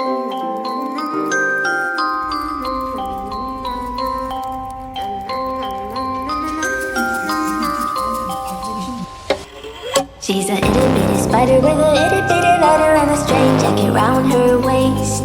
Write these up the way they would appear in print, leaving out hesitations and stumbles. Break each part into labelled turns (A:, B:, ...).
A: She's a itty bitty spider with a itty bitty letter and a strange jacket round her waist.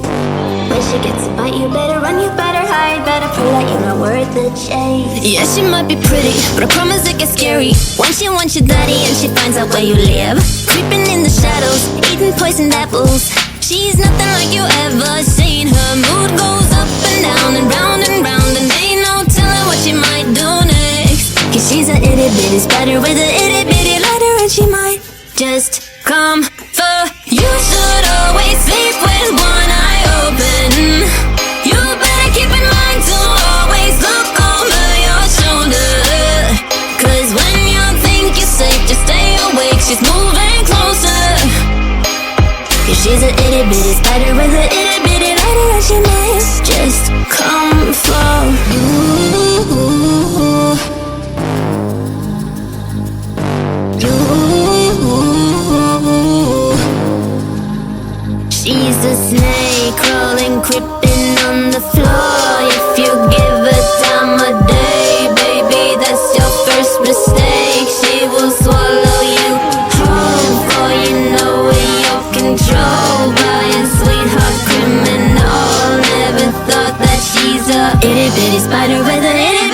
A: When she gets a bite, you better run, you better hide, better pray that you're not worth the chase.
B: Yeah, she might be pretty, but I promise it gets scary when she wants your daddy and she finds out where you live. Creeping in the shadows, eating poisoned apples. She's nothing like you ever seen. Her mood goes up and down and round, and ain't no telling what she might do next. Cause she's a itty bitty spider with a itty bitty lighter, and she might just come for you. Should always sleep with one eye open. You better keep in mind to always look over your shoulder. Cause when you think you're safe, just stay awake, she's moving closer. Cause she's a itty bitty spider with a itty bitty lighter, and she might just come for you. She's a snake crawling, creeping on the floor. If you give her time of day, baby, that's your first mistake. She will swallow you whole, for you know in your control by a sweetheart criminal. Never thought that she's a itty bitty spider with a itty